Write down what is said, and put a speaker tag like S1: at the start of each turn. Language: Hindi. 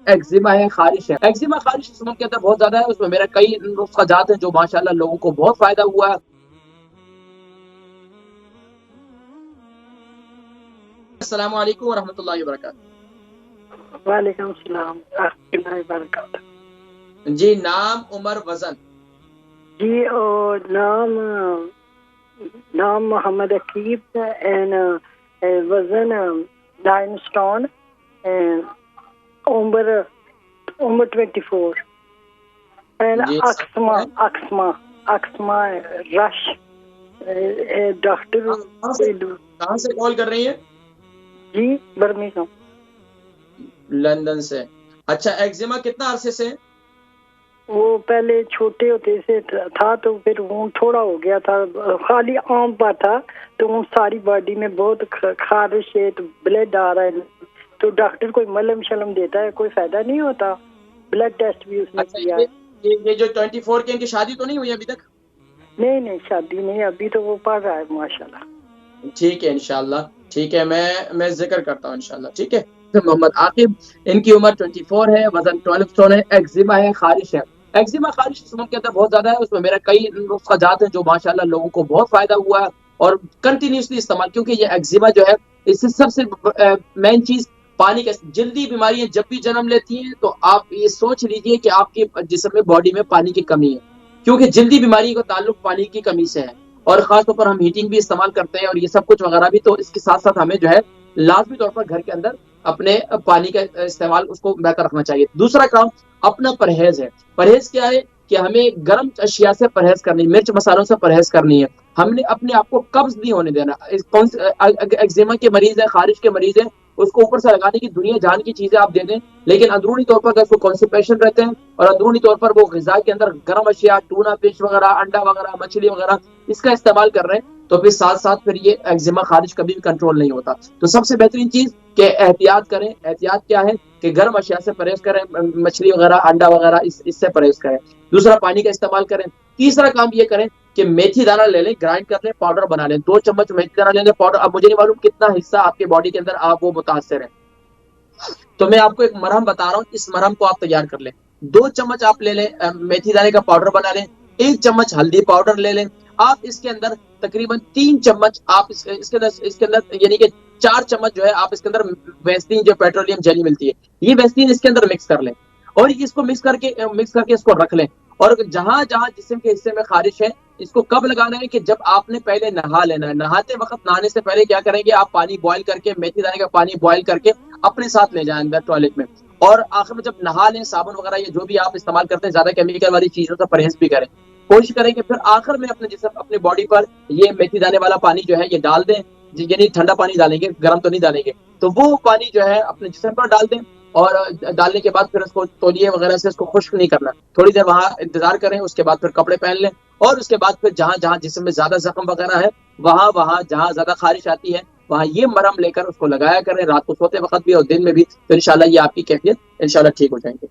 S1: एक्जिमा है, खारिश है। एक्जिमा खारिश इस उम्र के अंदर बहुत ज्यादा है, उसमें मेरा कई नुस्खाजात हैं जो माशाल्लाह लोगों को बहुत फायदा हुआ है। अस्सलाम वालेकुम रहमतुल्लाहि व बरकातहू।
S2: वालेकुम सलाम बरकातहू।
S1: जी, नाम, उम्र, वजन?
S2: जी और नाम मोहम्मद अकीब एंड वजन 9 स्टोन, उम्र 24 एंड
S1: जी,
S2: अक्समा रश डॉक्टर।
S1: कहाँ से कॉल कर रही है?
S2: जी बर्मिंघम,
S1: लंदन से। अच्छा, एक्जिमा कितना अरसे से?
S2: वो पहले छोटे होते से था तो फिर वो थोड़ा हो गया था, खाली आम पर था तो वो सारी बॉडी में बहुत खारिश है, तो ब्लड आ रहा है, तो डॉक्टर कोई मलहम शलम देता है, कोई फायदा नहीं होता। ब्लड टेस्ट भी उसने किया।
S1: ये जो 24 की, इनकी शादी तो नहीं हुई अभी तक?
S2: नहीं शादी नहीं, अभी तो वो पढ़ रहा है माशाल्लाह।
S1: ठीक है, इंशाल्लाह ठीक है, मैं जिक्र करता हूँ इंशाल्लाह। ठीक है। मोहम्मद आकिब, इनकी उम्र 24 है, वजन 12 स्टोन है, एक्जिमा है, खारिश है। एक्जिमा खारिश इस उम्र के अंदर बहुत ज्यादा है, उसमें मेरा कई नुस्खाजात हैं जो माशाल्लाह लोगों को बहुत फायदा हुआ है और कंटिन्यूसली इस्तेमाल, क्योंकि ये एक्जिमा जो है इससे सबसे मेन चीज पानी का। जल्दी बीमारियां जब भी जन्म लेती हैं तो आप ये सोच लीजिए कि आपके जिस्म में, बॉडी में पानी की कमी है, क्योंकि जल्दी बीमारी का ताल्लुक पानी की कमी से है। और खासतौर पर हम हीटिंग भी इस्तेमाल करते हैं और ये सब कुछ वगैरह भी, तो इसके साथ साथ हमें जो है लाजमी तौर पर घर के अंदर अपने पानी का इस्तेमाल उसको बेहतर रखना चाहिए। दूसरा काम अपना परहेज है। परहेज क्या है कि हमें गर्म अशिया से परहेज करनी है, मिर्च मसालों से परहेज करनी है। हमने अपने आप को कब्ज नहीं होने देना। एक्जिमा के मरीज है, खारिश के मरीज है, उसको ऊपर से लगाने की दुनिया जान की चीजें आप दे दें, लेकिन अंदरूनी तौर पर अगर उसको कॉन्स्टिपेशन रहते हैं और अंदरूनी तौर पर वो ग़िज़ा के अंदर गर्म अशिया, टूना फिश वगैरह, अंडा वगैरह, मछली वगैरह इसका इस्तेमाल कर रहे हैं, तो फिर साथ साथ फिर ये एक्जिमा खारिज कभी भी कंट्रोल नहीं होता। तो सबसे बेहतरीन चीज कि एहतियात करें। एहतियात क्या है कि गर्म अशिया से परहेज करें, मछली वगैरह, अंडा वगैरह इससे परहेज करें। दूसरा, पानी का इस्तेमाल करें। तीसरा काम ये करें कि मेथी दाना ले लें, ग्राइंड कर लें, पाउडर बना लें। 2 चम्मच मेथी दाना ले लें पाउडर। अब मुझे नहीं मालूम कितना हिस्सा आपके बॉडी के अंदर आप वो मुतासर है, तो मैं आपको एक मरहम बता रहा हूँ, इस मरहम को आप तैयार कर लें। 2 चम्मच आप ले लें मेथी दाने का पाउडर बना लें। 1 चम्मच हल्दी पाउडर ले लें। आप इसके अंदर तकरीबन 3 चम्मच आप इसके अंदर यानी कि 4 चम्मच जो है आप इसके अंदर वैसलीन, जो पेट्रोलियम जेली मिलती है, ये वैसलीन इसके अंदर मिक्स कर लें और इसको मिक्स करके इसको रख लें। और जहां जहां जिस्म के हिस्से में खारिश है, इसको कब लगाना है कि जब आपने पहले नहा लेना है। नहाते वक्त, नहाने से पहले क्या करेंगे, आप पानी बॉयल करके, मेथी दाने का पानी बॉयल करके अपने साथ ले जाएं अंदर टॉयलेट में। और आखिर में जब नहा लें, साबुन वगैरह या जो भी आप इस्तेमाल करते हैं, ज्यादा केमिकल वाली चीजों से परहेज भी करें। कोशिश करें कि फिर आखिर में अपने जिस्म, अपने बॉडी पर ये मेथी दाने वाला पानी जो है ये डाल दें। यानी ठंडा पानी डालेंगे, गर्म तो नहीं डालेंगे। तो वो पानी जो है अपने जिस्म पर डाल दें और डालने के बाद फिर उसको तौलिए वगैरह से इसको खुश्क नहीं करना, थोड़ी देर वहां इंतजार करें। उसके बाद फिर कपड़े पहन लें और उसके बाद फिर जहां जहां जिस्म में ज्यादा जख्म वगैरह है, वहां वहां जहां ज्यादा खारिश आती है, वहां ये मरहम लेकर उसको लगाया करें, रात को सोते वक्त भी और दिन में भी। तो इंशाल्लाह ये आपकी कैफियत इंशाल्लाह ठीक हो जाएंगे।